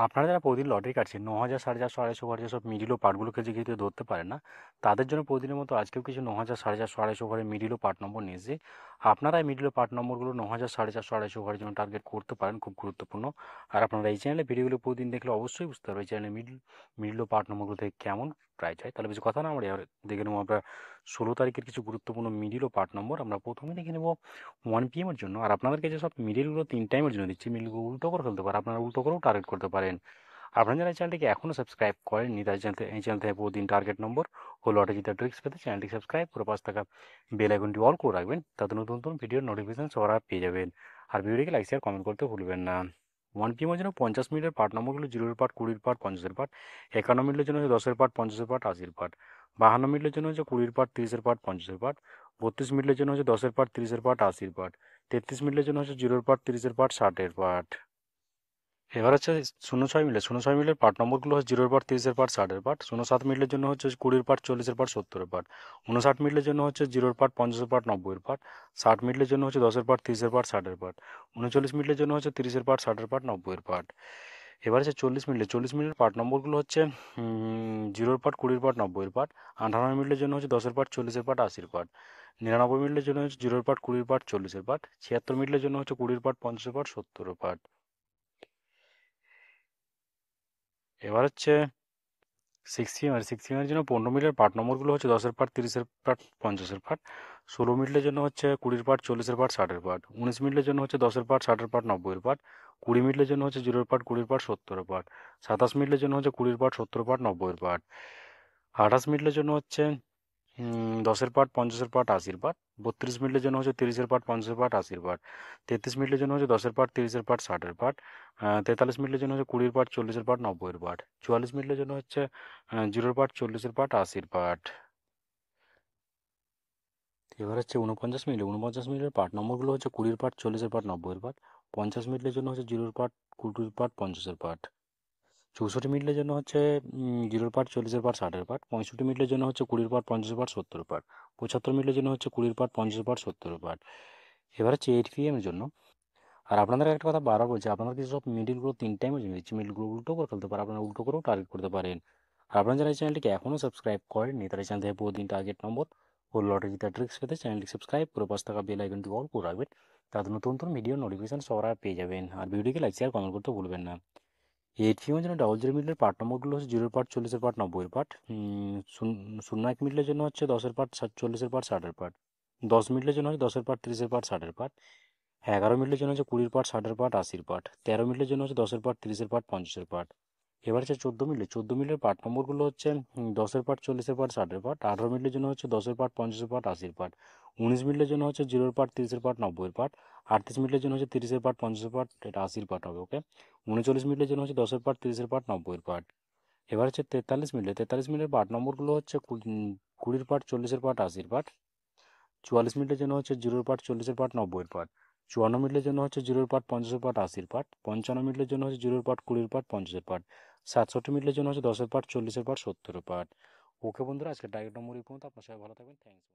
আপনারা যারা প্রতিদিন লটারি কাটছেন ৯,০০০, ৪,৫০০, ২৫০ ওভার যেসব মিডল ও পার্টগুলোকে যে কেউ ধরতে পারে না, তাদের জন্য প্রতিদিনের মতো আজকেও কিছু ৯,০০০, ৪,৫০০, ২৫০ ওভারের মিডল ও পার্ট নম্বর নিয়ে এসেছি। আপনারা এই মিডল ও পার্ট নম্বরগুলো ৯,০০০, ৪,৫০০, ২৫০ ওভারের জন্য টার্গেট করতে পারেন, খুব গুরুত্বপূর্ণ। আর আপনারা এই চ্যানেলে ভিডিওগুলো প্রতিদিন দেখলে অবশ্যই বুঝতে পারবেন এই চ্যানেলে মিডল ও পার্ট নম্বরগুলো থেকে কেমন প্রাইস হয়। তাহলে বেশি কথা না আমরা দেখে নেবো আমরা ১৬ তারিখের কিছু গুরুত্বপূর্ণ মিডল ও পার্ট নম্বর। আমরা প্রথমে দেখে নেবো 1 PM এর জন্য। আর আপনাদেরকে যে সব মিডলগুলো 3 টাইমের জন্য দিচ্ছি, মিডলগুলো উল্টো করে ফেলতে পারে, আপনারা উল্টো করেও টার্গেট করতে পারেন। আপনারা যারা এই চ্যানেলটিকে এখনও সাবস্ক্রাইব করেননি, তাই এই চ্যানেল থেকে প্রতিদিন টার্গেট নম্বর ও লটারি জেতার ট্রিক্স পেতে চ্যানেলটি সাবস্ক্রাইব করে পাশ থাকা বেল আইকনটি অল করে রাখবেন, তাতে নতুন নতুন ভিডিওর নোটিফিকেশন সবার আগে পেয়ে যাবেন। আর ভিডিওটিকে লাইক শেয়ার কমেন্ট করতে ভুলবেন না। 1 PM এর জন্য 50 মিনিটের পার্ট নম্বরগুলো 0-এর পার্ট, 20-এর পার্ট, 50-এর পার্ট। 51 মিনিটের জন্য হচ্ছে 10-এর পার্ট, 50-এর পার্ট, 80-এর পার্ট। 52 মিনিটের জন্য হচ্ছে 20-এর পার্ট, 30-এর পার্ট, 50-এর পার্ট। 32 মিনিটের জন্য হচ্ছে 10-এর পার্ট, 30-এর পার্ট, 80-এর পার্ট। 33 মিনিটের জন্য হচ্ছে 0-এর পার্ট, 30-এর পার্ট, 60-এর পার্ট। এবার হচ্ছে 0.6 মিনিটের পার্ট নম্বরগুলো হচ্ছে 0-এর পার্ট, 30-এর পার্ট, 60-এর পার্ট। 0.7 মিনিটের জন্য হচ্ছে 20-এর পার্ট, 40-এর পার্ট, 70-এর পার্ট। 59 মিনিটের জন্য হচ্ছে 0-এর পার্ট, 50-এর পার্ট, 90-এর পার্ট। 60 মিনিটের জন্য হচ্ছে 10-এর পার্ট, 30-এর পার্ট, 60-এর পার্ট। 39 মিনিটের জন্য হচ্ছে 30-এর পার্ট, 60-এর পার্ট, 90-এর পার্ট। এবার হচ্ছে 40 মিনিটের পার্ট নম্বরগুলো হচ্ছে 0-এর পার্ট, 20-এর পার্ট, 90-এর পার্ট। 58 মিনিটের জন্য হচ্ছে 10-এর পার্ট, 40-এর পার্ট, 80-এর পার্ট। 99 মিনিটের জন্য হচ্ছে 0-এর পার্ট, 20-এর পার্ট, 40-এর পার্ট। 76 মিনিটের জন্য হচ্ছে 20-এর পার্ট, 50-এর পার্ট, 70-এর পার্ট। এবার হচ্ছে 6 PM এর জন্য 15 মিনিটের পার্ট নম্বরগুলো হচ্ছে 10-এর পার্ট, 30-এর পার্ট, 50-এর পার্ট। 16 মিনিটের জন্য হচ্ছে 20-এর পার্ট, 40-এর পার্ট, 60-এর পার্ট। 19 মিনিটের জন্য হচ্ছে 10-এর পার্ট, 60-এর পার্ট, 90-এর পার্ট। 20 মিনিটের জন্য হচ্ছে 0-এর পার্ট, 20-এর পার্ট, 70-এর পার্ট। 27 মিনিটের জন্য হচ্ছে 20-এর পার্ট, 70-এর পার্ট, 90-এর পার্ট। 28 মিনিটের জন্য হচ্ছে 10-এর পার্ট, 50-এর পার্ট, 80-এর পার্ট। 32 মিনিটের জন্য হচ্ছে 30-এর পার্ট, 50-এর পার্ট, 80-এর পার্ট। 33 মিনিটের জন্য হচ্ছে 10-এর পার্ট, 30-এর পার্ট, 60-এর পার্ট। 43 মিনিটের জন্য হচ্ছে 20-এর পার্ট, 40-এর পার্ট, 90-এর পার্ট। 44 মিনিটের জন্য হচ্ছে 0-এর পার্ট, 40-এর পার্ট, 80-এর পার্ট। এবার হচ্ছে 49 মিনিটের পার্ট নম্বরগুলো হচ্ছে 20-এর পার্ট, 40-এর পার্ট, 90-এর পার্ট। 50 মিনিটের জন্য হচ্ছে 0-এর পার্ট, 20-এর পার্ট, 50-এর পার্ট। 64 মিনিটের জন্য হচ্ছে 0-এর পার্ট, 40-এর পার্ট, 60-এর পার্ট। 65 মিনিটের জন্য হচ্ছে 20-এর পার্ট, 50-এর পার্ট, 70-এর পার্ট। 75 মিনিটের জন্য হচ্ছে 20-এর পার্ট, 50-এর পার্ট, 70-এর পার্ট। এবার হচ্ছে 8 PM এর জন্য। আর আপনাদের একটা কথা বারবার বলছি, আপনারা কিছু সব মিডিলগুলো 3 টাইমের জন্য দিচ্ছি, মিডিলগুলো উল্টো করে ফেলতে পারে, আপনারা উল্টো করেও টার্গেট করতে পারেন। আর আপনারা যারা এই চ্যানেলটিকে এখনও সাবস্ক্রাইব করেননি, তারা এই চ্যানেল থেকে প্রতিদিন টার্গেট নম্বর ও লটারি জেতার ট্রিক্স পেতে চ্যানেলটি সাবস্ক্রাইব করে পাশ থাকা বেল আইকনটি অল করে রাখবেন, তাতে নতুন নতুন ভিডিও নোটিফিকেশন সবার আগে পেয়ে যাবেন। আর ভিডিওকে লাইক শেয়ার কমেন্ট করতে ভুলবেন না। 8 PM এর জন্য 00 মিনিটের পার্ট নম্বরগুলো হচ্ছে 0-এর পার্ট, 40-এর পার্ট, 90-এর পার্ট। 01 মিনিটের জন্য হচ্ছে 10-এর পার্ট, 40-এর পার্ট, 60-এর পার্ট। 10 মিনিটের জন্য হচ্ছে 10-এর পার্ট, 30-এর পার্ট, 60-এর পার্ট। 11 মিনিটের জন্য হচ্ছে 20-এর পার্ট, 60-এর পার্ট, 80-এর পার্ট। 13 মিনিটের জন্য হচ্ছে 10-এর পার্ট, 30-এর পার্ট, 50-এর পার্ট। এবার হচ্ছে 14 মিনিটের পার্ট নম্বরগুলো হচ্ছে 10-এর পার্ট, 40-এর পার্ট, 60-এর পার্ট। 18 মিনিটের জন্য হচ্ছে 10-এর পার্ট, 50-এর পার্ট, 80-এর পার্ট। 19 মিনিটের জন্য হচ্ছে 0-এর পার্ট, 30-এর পার্ট, 90-এর পার্ট। 38 মিনিটের জন্য হচ্ছে 30-এর পার্ট, 50-এর পার্ট, এটা 80-এর পার্ট হবে, ওকে। 39 মিনিটের জন্য হচ্ছে 10-এর পার্ট, 30-এর পার্ট, 90-এর পার্ট। এবার হচ্ছে 43 মিনিটের পার্ট নম্বরগুলো হচ্ছে 20-এর পার্ট, 40-এর পার্ট, 80-এর পার্ট। 44 মিনিটের জন্য হচ্ছে 0-এর পার্ট, 40-এর পার্ট, 90-এর পার্ট। 54 মিনিটের জন্য হচ্ছে 0-এর পার্ট, 50-এর পার্ট, 80-এর পার্ট। 55 মিনিটের জন্য হচ্ছে 0-এর পার্ট, 20-এর পার্ট, 50-এর পার্ট। 67 মিনিটের জন্য হচ্ছে 10-এর পার্ট, 40-এর পার্ট, 70-এর পার্ট। ওকে বন্ধুরা, আজকে টার্গেট নম্বর এই পর্যন্ত। আপনার সবাই ভালো থাকবেন, থ্যাংকস।